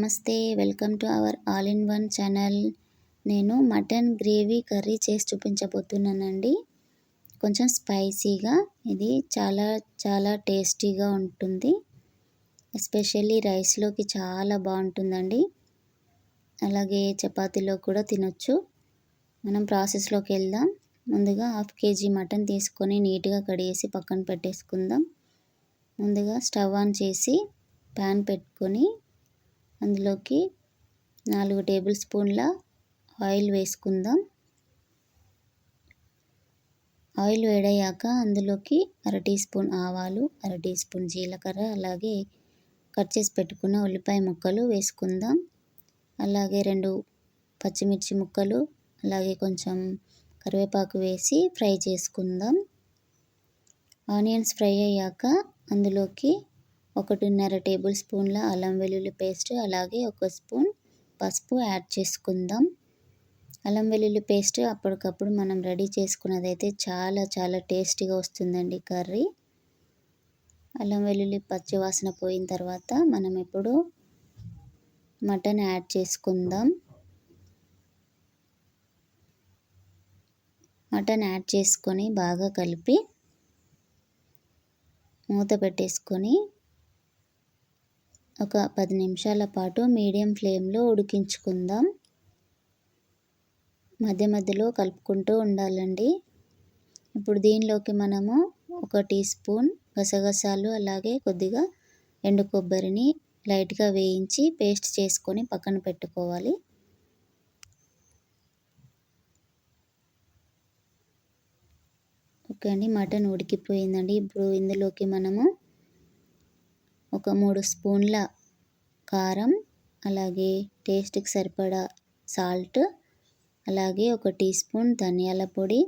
నమస్తే. Welcome to our all in one channel. నేను mutton gravy curry చేసి చూపించబోతున్నానండి. కొంచెం స్పైసీగా, ఇది చాలా చాలా టేస్టీగా ఉంటుంది. ఎస్పెషల్లీ రైస్లోకి చాలా బాగుంటుందండి. అలాగే చపాతీలో కూడా తినొచ్చు. మనం ప్రాసెస్లోకి వెళ్దాం. ముందుగా 1/2 kg మటన్ తీసుకొని నీట్గా కడిగేసి పక్కన పెట్టేసుకుందాం. ముందుగా స్టవ్ ఆన్ చేసి ప్యాన్ పెట్టుకొని అందులోకి 4 టేబుల్ స్పూన్ల ఆయిల్ వేసుకుందాం. ఆయిల్ వేడయ్యాక అందులోకి 1/2 టీ స్పూన్ ఆవాలు, 1/2 టీ స్పూన్ జీలకర్ర, అలాగే కట్ చేసి పెట్టుకున్న ఉల్లిపాయ ముక్కలు వేసుకుందాం. అలాగే 2 పచ్చిమిర్చి ముక్కలు, అలాగే కొంచెం కరివేపాకు వేసి ఫ్రై చేసుకుందాం. ఆనియన్స్ ఫ్రై అయ్యాక అందులోకి 1.5 టేబుల్ స్పూన్ల అల్లం వెల్లుల్లి పేస్ట్, అలాగే 1 స్పూన్ పసుపు యాడ్ చేసుకుందాం. అల్లం వెల్లుల్లి పేస్ట్ అప్పటికప్పుడు మనం రెడీ చేసుకున్నదైతే చాలా చాలా టేస్టీగా వస్తుందండి కర్రీ. అల్లం వెల్లుల్లి పచ్చి వాసన పోయిన తర్వాత మనం ఇప్పుడు మటన్ యాడ్ చేసుకుందాం. మటన్ యాడ్ చేసుకొని బాగా కలిపి మూత పెట్టేసుకొని ఒక 10 నిమిషాల పాటు మీడియం ఫ్లేమ్లో ఉడికించుకుందాం. మధ్య మధ్యలో కలుపుకుంటూ ఉండాలండి. ఇప్పుడు దీనిలోకి మనము 1 టీ స్పూన్ గసగసాలు, అలాగే కొద్దిగా ఎండు కొబ్బరిని లైట్గా వేయించి పేస్ట్ చేసుకొని పక్కన పెట్టుకోవాలి. ఓకే అండి, మటన్ ఉడికిపోయిందండి. ఇప్పుడు ఇందులోకి మనము ఒక 3 స్పూన్ల కారం, అలాగే టేస్ట్కి సరిపడా సాల్ట్, అలాగే 1 టీ స్పూన్ ధనియాల పొడి,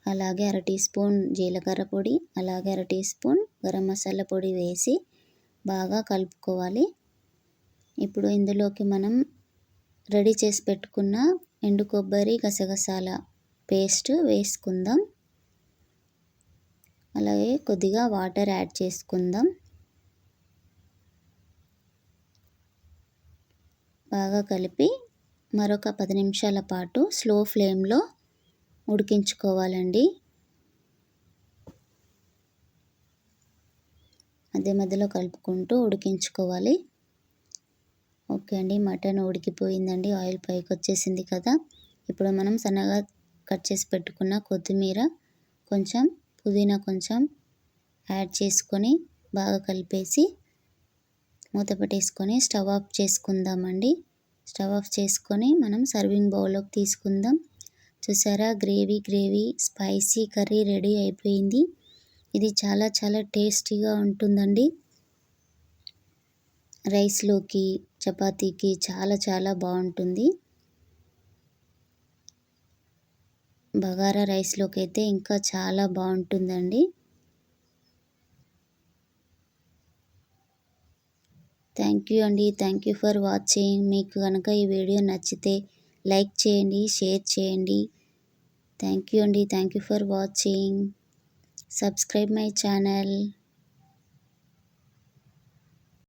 అలాగే 1/2 టీ స్పూన్ జీలకర్ర పొడి, అలాగే 1/2 టీ స్పూన్ గరం మసాలా పొడి వేసి బాగా కలుపుకోవాలి. ఇప్పుడు ఇందులోకి మనం రెడీ చేసి పెట్టుకున్న ఎండు కొబ్బరి గసగసాల పేస్ట్ వేసుకుందాం. అలాగే కొద్దిగా వాటర్ యాడ్ చేసుకుందాం. బాగా కలిపి మరొక 10 నిమిషాల పాటు స్లో ఫ్లేమ్లో ఉడికించుకోవాలండి. మధ్య మధ్యలో కలుపుకుంటూ ఉడికించుకోవాలి. ఓకే అండి, మటన్ ఉడికిపోయిందండి. ఆయిల్ పైకి వచ్చేసింది కదా. ఇప్పుడు మనం సన్నగా కట్ చేసి పెట్టుకున్న కొత్తిమీర, కొంచెం పుదీనా కొంచెం యాడ్ చేసుకొని బాగా కలిపేసి మూత పెట్టేసుకొని స్టవ్ ఆఫ్ చేసుకుందామండి. స్టవ్ ఆఫ్ చేసుకొని మనం సర్వింగ్ బౌల్లోకి తీసుకుందాం. చూసారా, గ్రేవీ స్పైసీ కర్రీ రెడీ అయిపోయింది. ఇది చాలా చాలా టేస్టీగా ఉంటుందండి. రైస్లోకి, చపాతీకి చాలా చాలా బాగుంటుంది. బగారా రైస్లోకి అయితే ఇంకా చాలా బాగుంటుందండి. థ్యాంక్ యూ అండి. Thank you for watching. మీకు కనుక ఈ వీడియో నచ్చితే లైక్ చేయండి, షేర్ చేయండి. థ్యాంక్ యూ అండి. Thank you for watching. Subscribe my channel.